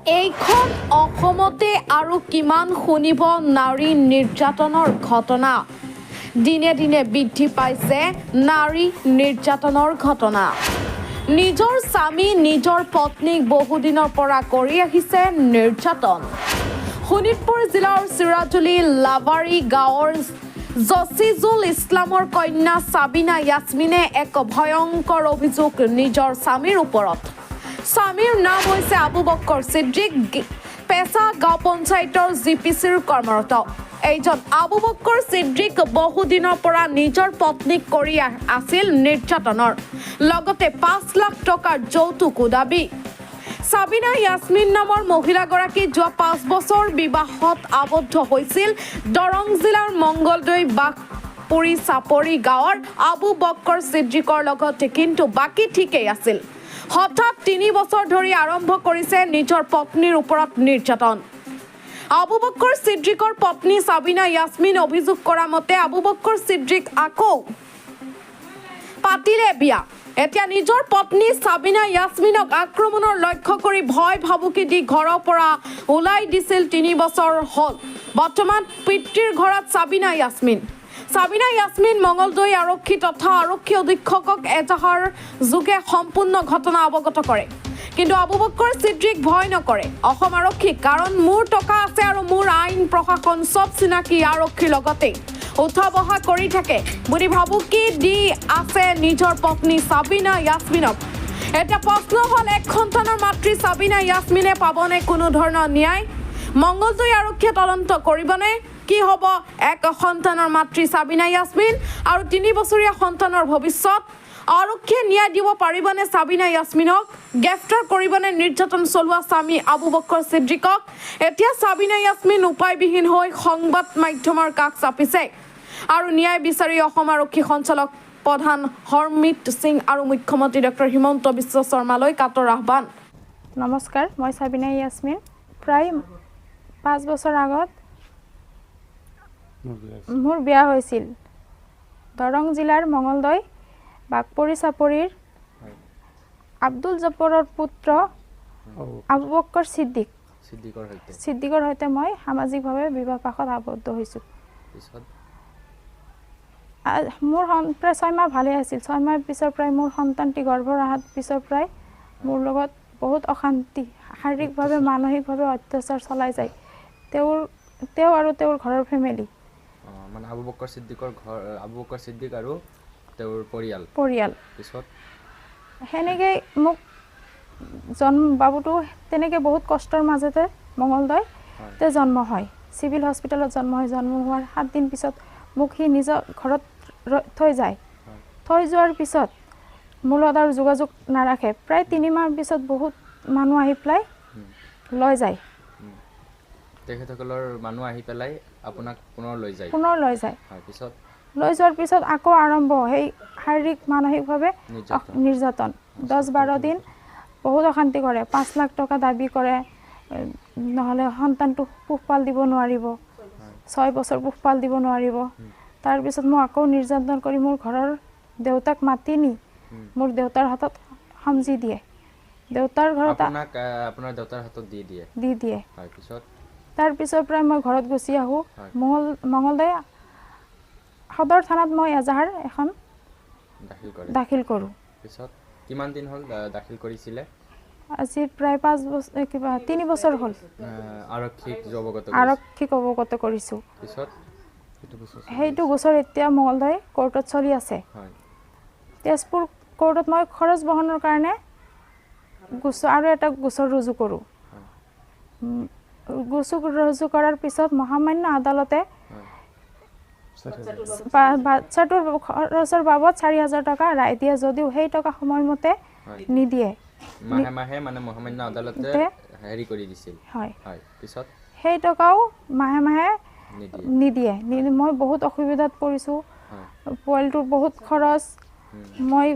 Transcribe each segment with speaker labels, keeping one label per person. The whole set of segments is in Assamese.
Speaker 1: এইখন অসমতে আৰু কিমান শুনিব নাৰী নিৰ্যাতনৰ ঘটনা দিনে দিনে বৃদ্ধি পাইছে নাৰী নিৰ্যাতনৰ ঘটনা নিজৰ স্বামী নিজৰ পত্নীক বহুদিনৰ পৰা কৰি আহিছে নিৰ্যাতন শোণিতপুৰ জিলাৰ চিৰাজুলি লাবাৰী গাঁৱৰ জছিজুল ইছলামৰ কন্যা সাবিনা ইয়াসমিনে এক ভয়ংকৰ অভিযোগ নিজৰ স্বামীৰ ওপৰত স্বামীৰ নাম হৈছে আবু বক্কৰ সিদ্দিক পেছা গাঁও পঞ্চায়তৰ জিপিচিৰ কৰ্মৰত এইজন আবু বক্কৰ সিদ্দিক বহুদিনৰ পৰা নিজৰ পত্নীক কৰি আছিল নিৰ্যাতনৰ লগতে 5 লাখ টকাৰ যৌতুকো দাবী সাবিনা ইয়াসমিন নামৰ মহিলাগৰাকী যোৱা 5 বছৰ বিবাহত আবদ্ধ হৈছিল দৰং জিলাৰ মংগলদৈ বাঘপুৰী চাপৰি গাঁৱৰ আবু বক্কৰ সিদ্দিকৰ লগতে কিন্তু বাকী ঠিকেই আছিল হঠাৎ 3 বছৰ ধৰি আৰম্ভ কৰিছে নিজৰ পত্নীৰ ওপৰত নিৰ্যাতন আবু বক্কৰ সিদ্দিকৰ পত্নী সাবিনা ইয়াসমিন অভিযোগ কৰা মতে আবু বক্কৰ সিদ্দিক আকৌ পাতিলে বিয়া এতিয়া নিজৰ পত্নী সাবিনা ইয়াসমিনক আক্ৰমণৰ লক্ষ্য কৰি ভয় ভাবুকি দি ঘৰৰ পৰা ওলাই দিছিল 3 বছৰ হ'ল বৰ্তমান পিতৃৰ ঘৰত সাবিনা ইয়াসমিন মংগলদৈ আৰক্ষী তথা আৰক্ষী অধীক্ষকক এজাহাৰ যোগে সম্পূৰ্ণ ঘটনা অৱগত কৰে কিন্তু আবু বক্কৰ সিদ্দিক ভয় নকৰে অসম আৰক্ষী কাৰণ মোৰ টকা আছে আৰু মোৰ আইন প্ৰশাসন সব চিনাকি আৰক্ষীৰ লগতে উঠা বহা কৰি থাকে বুলি ভাবুকি দি আছে নিজৰ পত্নী সাবিনা ইয়াসমিনক এটা প্ৰশ্ন হ'ল এক সন্তানৰ মাতৃ সাবিনা ইয়াসমিনে পাবনে কোনো ধৰণৰ ন্যায় মংগলদৈ আৰক্ষীয়ে তদন্ত কৰিবনে কি হ'ব এক সন্তানৰ মাতৃ সাবিনা ইয়াসমিন আৰু 3 বছৰীয়া সন্তানৰ ভৱিষ্যত আৰক্ষীয়ে ন্যায় দিব পাৰিবনে সাবিনা ইয়াসমিনক গ্ৰেফতাৰ কৰিবনে নিৰ্যাতন চলোৱা স্বামী আবু বক্কৰ সিদ্দিকক এতিয়া সাবিনা ইয়াসমিন উপায়বিহীন হৈ সংবাদ মাধ্যমৰ কাষ চাপিছে আৰু ন্যায় বিচাৰি অসম আৰক্ষী সঞ্চালক প্ৰধান হৰমিত সিং আৰু মুখ্যমন্ত্ৰী ডক্টৰ হিমন্ত বিশ্ব শৰ্মালৈ কাতৰ আহ্বান
Speaker 2: নমস্কাৰ মই সাবিনা ইয়াসমিন প্ৰায় 5 বছৰ আগত মোৰ বিয়া হৈছিল দৰং জিলাৰ মংগলদৈ বাঘপুৰী চাপৰিৰ আব্দুল জব্বাৰৰ পুত্ৰ আবু বক্কৰ সিদ্দিকৰ সৈতে মই সামাজিকভাৱে বিবাহ পাশত আবদ্ধ হৈছোঁ মোৰ প্ৰায় 6 মাহ ভালে আছিল 6 মাহ পিছৰ প্ৰায় মোৰ সন্তানটি গৰ্ভৰ আহাত পিছৰ প্ৰায় মোৰ লগত বহুত অশান্তি শাৰীৰিকভাৱে মানসিকভাৱে অত্যাচাৰ চলাই যায় তেওঁ আৰু তেওঁৰ ঘৰৰ ফেমিলি
Speaker 3: মানে আবু বক্কৰ সিদ্দিক আৰু তেওঁৰ
Speaker 2: পৰিয়াল পিছত সেনেকে মোক বাবুটো তেনেকে বহুত কষ্টৰ মাজতে মংগলদৈতে জন্ম হয় চিভিল হস্পিটেলত জন্ম হোৱাৰ 7 দিন পিছত মোক সি নিজৰ ঘৰত থৈ যোৱাৰ পিছত মোৰ লগত আৰু যোগাযোগ নাৰাখে প্ৰায় 3 মাহ পিছত বহুত মানুহ আহি পেলাই লৈ যায়
Speaker 3: তেখেতসকলৰ মানুহ আহি পেলাই আপোনাক পুনৰ লৈ যায় পিছত
Speaker 2: লৈ যোৱাৰ পিছত আকৌ আৰম্ভ সেই শাৰীৰিক মানসিকভাৱে নিৰ্যাতন 10-12 দিন বহুত অশান্তি কৰে 5 লাখ টকা দাবী কৰে নহ'লে সন্তানটো পোহপাল দিব নোৱাৰিব 6 বছৰ পোহপাল দিব নোৱাৰিব তাৰপিছত মোক আকৌ নিৰ্যাতন কৰি মোৰ ঘৰৰ দেউতাক মাতি নি মোৰ দেউতাৰ হাতত সমজি দিয়ে দেউতাৰ ঘৰত
Speaker 3: আপোনাৰ দেউতাৰ হাতত দি দিয়ে
Speaker 2: তাৰপিছৰ পৰা মই ঘৰত গুচি আহোঁ মংগলদৈ সদৰ থানাত মই এজাহাৰ এখন দাখিল কৰোঁ
Speaker 3: পিছত কিমান দিন হ'ল দাখিল কৰিছিলে
Speaker 2: আজি প্ৰায় 3 বছৰ হ'ল আৰক্ষীক অৱগত কৰিছোঁ পিছত সেইটো গোচৰ এতিয়া মংগলদৈ কোৰ্টত চলি আছে তেজপুৰ কোৰ্টত মই খৰচ বহনৰ কাৰণে আৰু এটা গোচৰ ৰুজু কৰোঁ ৰুজু কৰাৰ পিছত মহামান্য আদালতে বাচ্চাটোৰ খৰচৰ বাবদ 4,000 টকা ৰায় দিয়ে যদিও সেই টকা সময়মতে নিদিয়ে
Speaker 3: মাহে মানে মহামান্য আদালতে হেৰি কৰি দিছিল পিছত
Speaker 2: সেই টকাও মাহে নিদিয়ে মই বহুত অসুবিধাত পৰিছোঁ পোৱালিটোৰ বহুত খৰচ মই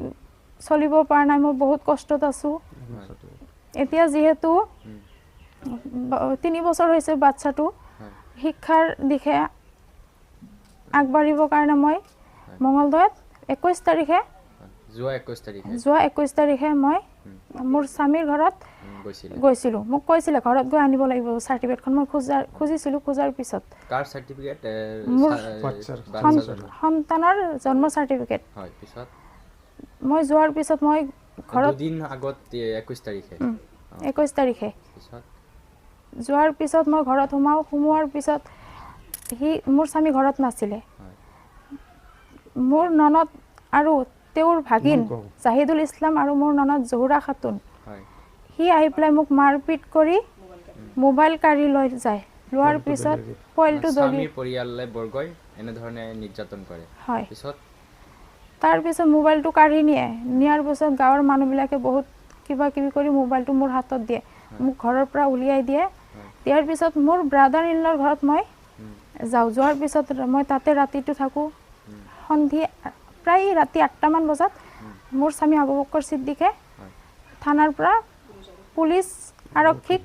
Speaker 2: চলিব পৰা নাই মই বহুত কষ্টত আছোঁ এতিয়া যিহেতু 3 বছৰ হৈছে বাচ্চাটো শিক্ষাৰ দিশে আগবাঢ়িবৰ কাৰণে মই মংগলদৈত 21 তাৰিখে
Speaker 3: যোৱা 21
Speaker 2: তাৰিখে মই মোৰ স্বামীৰ ঘৰত গৈছিলোঁ মোক কৈছিলে ঘৰত গৈ আনিব লাগিব চাৰ্টিফিকেটখন মই খুজিছিলোঁ খোজাৰ পিছত
Speaker 3: কাৰ চাৰ্টিফিকেট
Speaker 2: মোৰ সন্তানৰ জন্ম চাৰ্টিফিকেট
Speaker 3: হয় পিছত
Speaker 2: মই যোৱাৰ পিছত মই ঘৰত
Speaker 3: দুদিন আগত 21
Speaker 2: তাৰিখে
Speaker 3: পিছত
Speaker 2: যোৱাৰ পিছত মই ঘৰত সোমোৱাৰ পিছত মোৰ স্বামী ঘৰত নাছিলে মোৰ ননদ আৰু তেওঁৰ ভাগিন জাহিদুল ইছলাম আৰু মোৰ ননদ জহুৰা খাতুন সি আহি পেলাই মোক মাৰপিট কৰি মোবাইল কাঢ়ি লৈ যায় লোৱাৰ পিছত পোৱালিটো দলি
Speaker 3: পৰিয়াললৈ বৰ্গই এনে ধৰণে নিৰ্যাতন কৰে
Speaker 2: হয়
Speaker 3: পিছত
Speaker 2: তাৰ পিছত মোবাইলটো কাঢ়ি নিয়াৰ পিছত গাঁৱৰ মানুহবিলাকে বহুত কিবা কিবি কৰি মোবাইলটো মোৰ হাতত দিয়ে মোক ঘৰৰ পৰা উলিয়াই দিয়ে দিয়াৰ পিছত মোৰ ব্ৰাদাৰ ইনলৰ ঘৰত মই যোৱাৰ পিছত মই তাতে ৰাতিটো থাকোঁ সন্ধিয়া প্ৰায় ৰাতি 8টামান বজাত মোৰ স্বামী আবু বকৰ ছিদ্দিকে থানাৰ পৰা পুলিচ আৰক্ষীক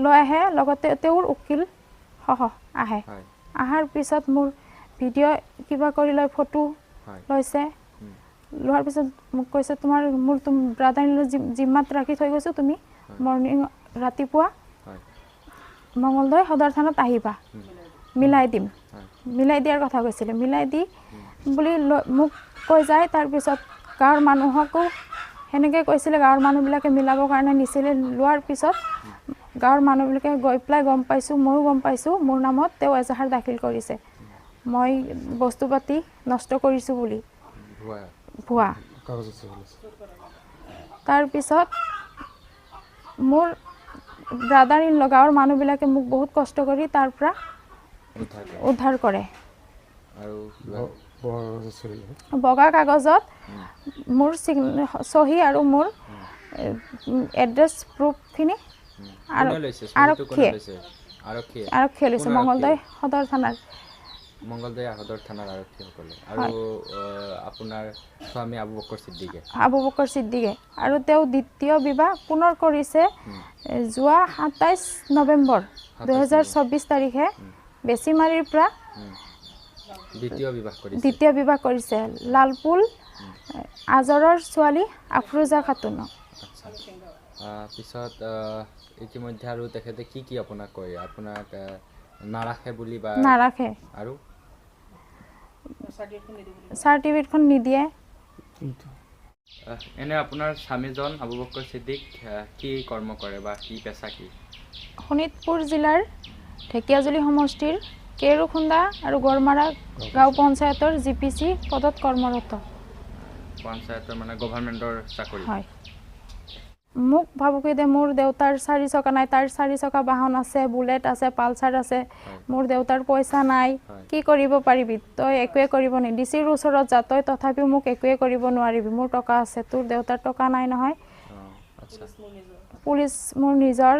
Speaker 2: লৈ আহে লগতে তেওঁৰ উকিল সহ আহে অহাৰ পিছত মোৰ ভিডিঅ' কিবা কৰি লৈ ফটো লৈছে লোৱাৰ পিছত মোক কৈছে মোৰ ব্ৰাদাৰ ইনলৰ জিম্মাত ৰাখি থৈ গৈছোঁ তুমি মৰ্ণিং ৰাতিপুৱা মঙলদৈ সদৰ থানাত আহিবা মিলাই দিয়াৰ কথা কৈছিলে মিলাই দি বুলি মোক কৈ যায় তাৰপিছত গাঁৱৰ মানুহকো সেনেকৈ কৈছিলে গাঁৱৰ মানুহবিলাকে মিলাবৰ কাৰণে নিছিলে লোৱাৰ পিছত গাঁৱৰ মানুহবিলাকে গৈ পেলাই ময়ো গম পাইছোঁ মোৰ নামত তেওঁ এজাহাৰ দাখিল কৰিছে মই বস্তু পাতি নষ্ট কৰিছোঁ বুলি ভুৱা তাৰপিছত মোৰ ব্ৰাদাৰ ইন ল গাঁৱৰ মানুহবিলাকে মোক বহুত কষ্ট কৰি তাৰ পৰা উদ্ধাৰ কৰে
Speaker 3: আৰু
Speaker 2: বগা কাগজত মোৰ চহী আৰু মোৰ এড্ৰেছ প্ৰুফখিনি আৰক্ষীয়ে লৈছে মঙলদৈ সদৰ থানাৰ
Speaker 3: আৰক্ষীসকলে আৰু আপোনাৰ স্বামী আবু বকৰ ছিদ্দিকে
Speaker 2: আৰু তেওঁ দ্বিতীয় বিবাহ পুনৰ কৰিছে যোৱা 27 নৱেম্বৰ 2024 তাৰিখে বেছিমাৰীৰ পৰা দ্বিতীয় বিবাহ কৰিছে লালপুল আজৰৰ ছোৱালী আফৰোজা খাতুনক
Speaker 3: পিছত ইতিমধ্যে আৰু তেখেতে কি আপোনাক কয় আপোনাক নাৰাখে বুলি বা
Speaker 2: নাৰাখে
Speaker 3: আৰু
Speaker 2: চাৰ্টিফিকেটখন নিদিয়ে
Speaker 3: এনে আপোনাৰ স্বামীজন আবু বকৰ ছিদ্দিক কি কৰ্ম কৰে বা কি পেচা কি
Speaker 2: শোণিতপুৰ জিলাৰ ঢেকীয়াজুলি সমষ্টিৰ কেৰুখুন্দা আৰু গড়মাৰা গাঁও পঞ্চায়তৰ GPC পদত কৰ্মৰত
Speaker 3: পঞ্চায়তৰ মানে গভৰ্ণমেণ্টৰ চাকৰি
Speaker 2: হয় মোক ভাবুকি দে মোৰ দেউতাৰ 4 চকা নাই তাৰ 4 চকা বাহন আছে বুলেট আছে পালচাৰ আছে মোৰ দেউতাৰ পইচা নাই কি কৰিব পাৰিবি তই একোৱে কৰিব নি ডিচিৰ ওচৰত যা তই তথাপিও মোক একোৱে কৰিব নোৱাৰিবি মোৰ টকা আছে তোৰ দেউতাৰ টকা নাই নহয় পুলিচ মোৰ নিজৰ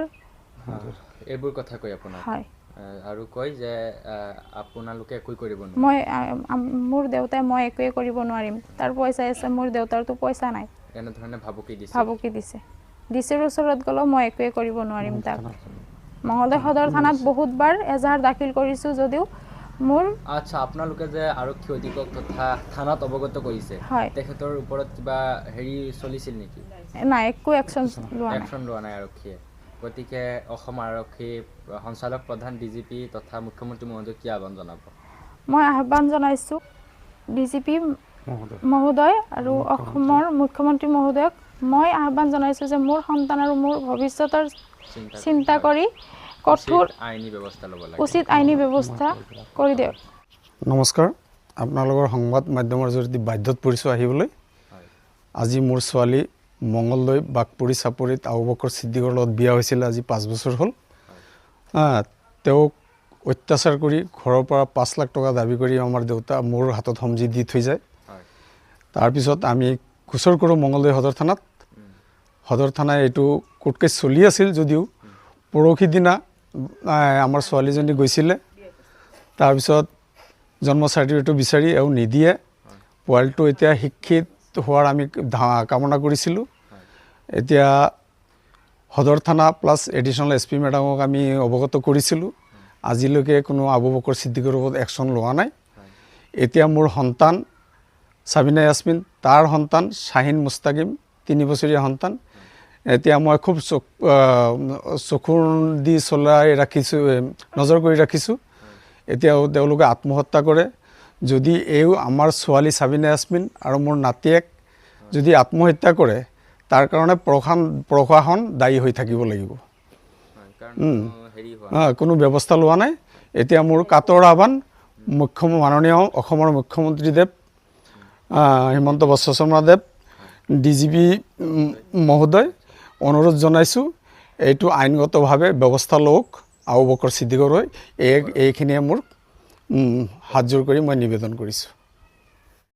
Speaker 3: এইবোৰ কথা কয় আপোনাক
Speaker 2: হয়
Speaker 3: আৰু কয় যে আপোনালোকে একোৱে কৰিব নোৱাৰে
Speaker 2: মোৰ দেউতাই মই একোৱে কৰিব নোৱাৰিম তাৰ পইচা আছে মোৰ দেউতাৰতো পইচা নাই
Speaker 3: এনে ধৰণে
Speaker 2: ভাবুকি দিছে ডিচিৰ ওচৰত গ'লেও মই একোৱে কৰিব নোৱাৰিম তাক মঙলদৈ সদৰ থানাত বহুতবাৰ এজাহাৰ দাখিল কৰিছোঁ যদিও মোৰ
Speaker 3: আচ্ছা আপোনালোকে যে আৰক্ষী অধীক্ষক তথা থানাত অৱগত কৰিছে তেখেতৰ ওপৰত কিবা চলিছিল নেকি
Speaker 2: নাই একো একশ্যন
Speaker 3: লোৱা নাই আৰক্ষীয়ে গতিকে অসম আৰক্ষী সঞ্চালক প্ৰধান DGP তথা মুখ্যমন্ত্ৰী মহোদয় কি আহ্বান জনাব
Speaker 2: মই আহ্বান জনাইছোঁ DGP মহোদয় আৰু অসমৰ মুখ্যমন্ত্ৰী মহোদয়ক মই আহ্বান জনাইছোঁ যে মোৰ সন্তান আৰু মোৰ ভৱিষ্যতৰ চিন্তা কৰি কঠোৰ উচিত আইনী ব্যৱস্থা কৰি দিয়ক
Speaker 4: নমস্কাৰ আপোনালোকৰ সংবাদ মাধ্যমৰ জৰিয়তে বাধ্যত পৰিছোঁ আহিবলৈ আজি মোৰ ছোৱালী মঙলদৈ বাঘপুৰি চাপৰিত আবু বকৰ ছিদ্দিকৰ লগত বিয়া হৈছিল আজি 5 বছৰ হ'ল তেওঁক অত্যাচাৰ কৰি ঘৰৰ পৰা 5 লাখ টকা দাবী কৰি আমাৰ দেউতা মোৰ হাতত সমজি দি থৈ যায় তাৰপিছত আমি গোচৰ কৰোঁ মঙলদৈ সদৰ থানাই এইটো কোৰ্ট কেছ চলি আছিল যদিও পৰহি দিনা আমাৰ ছোৱালীজনী গৈছিলে তাৰপিছত জন্ম চাৰ্টিফিকেটটো বিচাৰি এওঁ নিদিয়ে পোৱালিটো এতিয়া শিক্ষিত হোৱাৰ আমি কামনা কৰিছিলোঁ এতিয়া সদৰ থানা প্লাছ এডিশ্যনেল SP মেডামক আমি অৱগত কৰিছিলোঁ আজিলৈকে কোনো আবু বকৰ ছিদ্দিকৰ ওপৰত একশ্যন লোৱা নাই এতিয়া মোৰ সন্তান সাবিনা ইয়াসমিন তাৰ সন্তান শাহিন মুস্তাকিম 3 বছৰীয়া সন্তান এতিয়া মই খুব চকুৰ দি চলাই ৰাখিছোঁ নজৰ কৰি ৰাখিছোঁ এতিয়াও তেওঁলোকে আত্মহত্যা কৰে যদি এই আমাৰ ছোৱালী সাবিনা ইয়াসমিন আৰু মোৰ নাতিয়েক যদি আত্মহত্যা কৰে তাৰ কাৰণে প্ৰশাসন দায়ী হৈ থাকিব লাগিব কোনো ব্যৱস্থা লোৱা নাই এতিয়া মোৰ কাতৰ আহ্বান মাননীয় অসমৰ মুখ্যমন্ত্ৰীদেৱ হিমন্ত বিশ্ব শৰ্মাদেৱ ডিজিপি মহোদয় অনুৰোধ জনাইছোঁ এইটো আইনগতভাৱে ব্যৱস্থা লওক আবু বকৰ ছিদ্দিকৰ হৈ এইখিনিয়ে মোৰ হাত জোৰ কৰি মই নিবেদন কৰিছোঁ